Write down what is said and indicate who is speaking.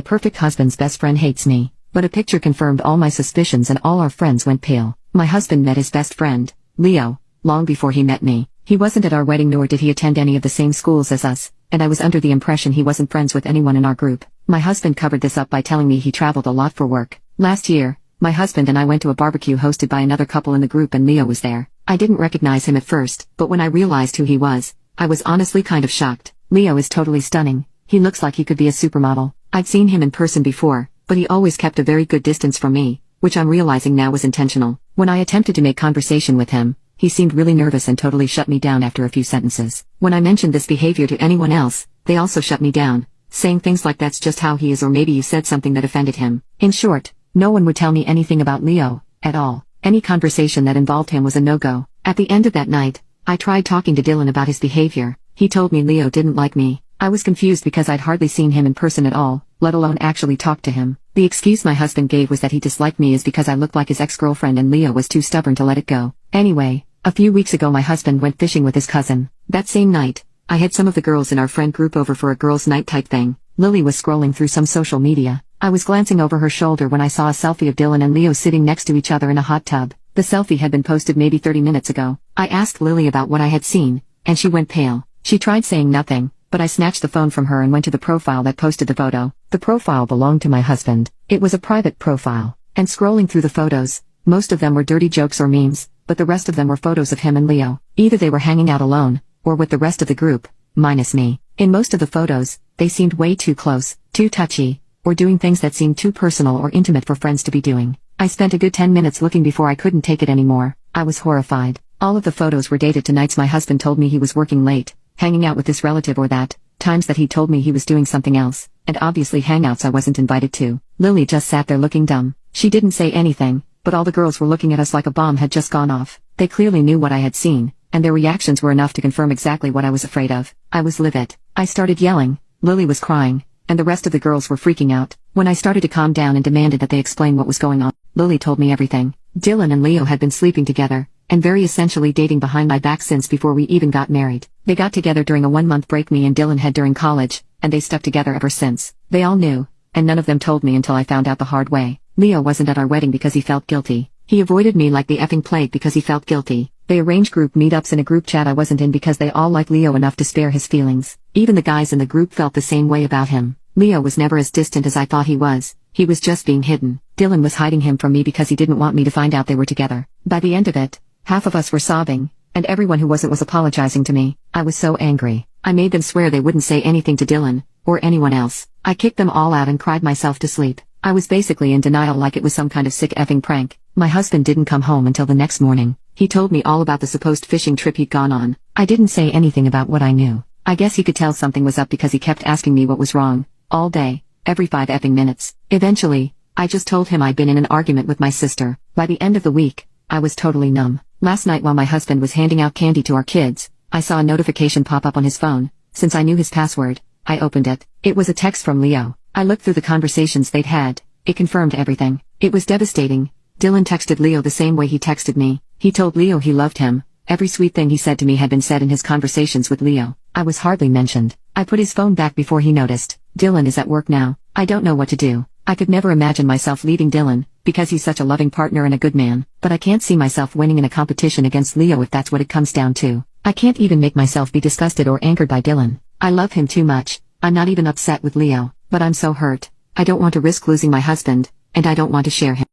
Speaker 1: The perfect husband's best friend hates me, but a picture confirmed all my suspicions and all our friends went pale. My husband met his best friend, Leo, long before he met me. He wasn't at our wedding nor did he attend any of the same schools as us, and I was under the impression he wasn't friends with anyone in our group. My husband covered this up by telling me he traveled a lot for work. Last year, my husband and I went to a barbecue hosted by another couple in the group and Leo was there. I didn't recognize him at first, but when I realized who he was, I was honestly kind of shocked. Leo is totally stunning. He looks like he could be a supermodel. I'd seen him in person before, but he always kept a very good distance from me, which I'm realizing now was intentional. When I attempted to make conversation with him, he seemed really nervous and totally shut me down after a few sentences. When I mentioned this behavior to anyone else, they also shut me down, saying things like that's just how he is or maybe you said something that offended him. In short, no one would tell me anything about Leo, at all. Any conversation that involved him was a no-go. At the end of that night, I tried talking to Dylan about his behavior. He told me Leo didn't like me. I was confused because I'd hardly seen him in person at all, let alone actually talk to him. The excuse my husband gave was that he disliked me is because I looked like his ex-girlfriend and Leo was too stubborn to let it go. Anyway, a few weeks ago my husband went fishing with his cousin. That same night, I had some of the girls in our friend group over for a girls' night type thing. Lily was scrolling through some social media. I was glancing over her shoulder when I saw a selfie of Dylan and Leo sitting next to each other in a hot tub. The selfie had been posted maybe 30 minutes ago. I asked Lily about what I had seen, and she went pale. She tried saying nothing, but I snatched the phone from her and went to the profile that posted the photo. The profile belonged to my husband. It was a private profile. And scrolling through the photos, most of them were dirty jokes or memes, but the rest of them were photos of him and Leo. Either they were hanging out alone, or with the rest of the group, minus me. In most of the photos, they seemed way too close, too touchy, or doing things that seemed too personal or intimate for friends to be doing. I spent a good 10 minutes looking before I couldn't take it anymore. I was horrified. All of the photos were dated to nights my husband told me he was working late, hanging out with this relative or that, times that he told me he was doing something else, and obviously hangouts I wasn't invited to. Lily just sat there looking dumb. She didn't say anything, but all the girls were looking at us like a bomb had just gone off. They clearly knew what I had seen, and their reactions were enough to confirm exactly what I was afraid of. I was livid. I started yelling. Lily was crying, and the rest of the girls were freaking out. When I started to calm down and demanded that they explain what was going on, Lily told me everything. Dylan and Leo had been sleeping together, and very essentially dating behind my back since before we even got married. They got together during a 1-month break me and Dylan had during college, and they stuck together ever since. They all knew, and none of them told me until I found out the hard way. Leo wasn't at our wedding because he felt guilty. He avoided me like the effing plague because he felt guilty. They arranged group meetups in a group chat I wasn't in because they all liked Leo enough to spare his feelings. Even the guys in the group felt the same way about him. Leo was never as distant as I thought he was. He was just being hidden. Dylan was hiding him from me because he didn't want me to find out they were together. By the end of it, half of us were sobbing, and everyone who wasn't was apologizing to me. I was so angry. I made them swear they wouldn't say anything to Dylan, or anyone else. I kicked them all out and cried myself to sleep. I was basically in denial like it was some kind of sick effing prank. My husband didn't come home until the next morning. He told me all about the supposed fishing trip he'd gone on. I didn't say anything about what I knew. I guess he could tell something was up because he kept asking me what was wrong, all day, every 5 effing minutes. Eventually, I just told him I'd been in an argument with my sister. By the end of the week, I was totally numb. Last night while my husband was handing out candy to our kids, I saw a notification pop up on his phone. Since I knew his password, I opened it. It was a text from Leo. I looked through the conversations they'd had. It confirmed everything. It was devastating. Dylan texted Leo the same way he texted me. He told Leo he loved him. Every sweet thing he said to me had been said in his conversations with Leo. I was hardly mentioned. I put his phone back before he noticed. Dylan is at work now. I don't know what to do. I could never imagine myself leaving Dylan, because he's such a loving partner and a good man, but I can't see myself winning in a competition against Leo if that's what it comes down to. I can't even make myself be disgusted or angered by Dylan. I love him too much. I'm not even upset with Leo, but I'm so hurt. I don't want to risk losing my husband, and I don't want to share him.